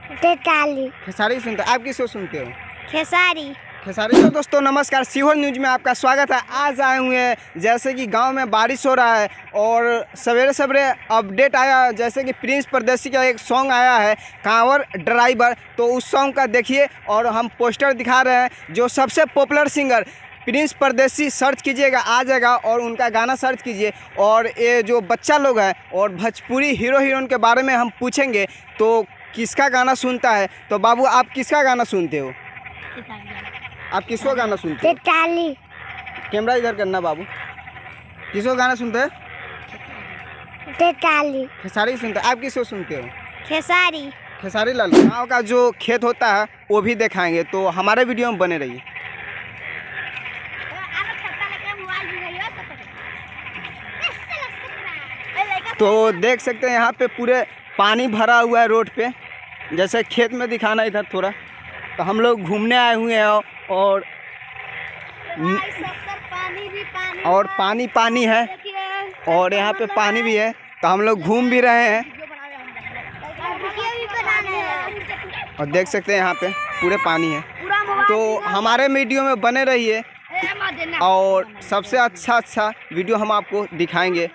तेताली। खेसारी सुनते हो? आप किसको सुनते हो? खेसारी। खेसारी। तो दोस्तों नमस्कार, सीहोर न्यूज़ में आपका स्वागत है। आज आए हुए हैं जैसे कि गांव में बारिश हो रहा है और सवेरे सवेरे अपडेट आया जैसे कि प्रिंस परदेसी का एक सॉन्ग आया है कांवर ड्राइवर, तो उस सॉन्ग का देखिए और हम पोस्टर दिखा रहे हैं। जो सबसे पॉपुलर सिंगर प्रिंस परदेसी सर्च कीजिएगा आ जाएगा और उनका गाना सर्च कीजिए। और ये जो बच्चा लोग हैं और भोजपुरी हीरो हीरोइन के बारे में हम पूछेंगे तो किसका गाना सुनता है। तो बाबू आप किसका गाना सुनते हो? आप किसको गाना सुनते हो? तेताली। कैमरा इधर करना बाबू। किसको गाना सुनते हैं? तेताली। खेसारी सुनते हैं। आप किसको सुनते हो? खेसारी। खेसारी लाल। गाँव का जो खेत होता है वो भी दिखाएंगे, तो हमारे वीडियो में बने रहिए। तो देख सकते हैं यहाँ पे पूरे पानी भरा हुआ है रोड पे, जैसे खेत में दिखाना इधर थोड़ा। तो हम लोग घूमने आए हुए हैं और पानी है और यहाँ पे पानी भी है, तो हम लोग घूम भी रहे हैं और देख सकते हैं यहाँ पे पूरे पानी है। तो हमारे वीडियो में बने रहिए और सबसे अच्छा वीडियो हम आपको दिखाएंगे।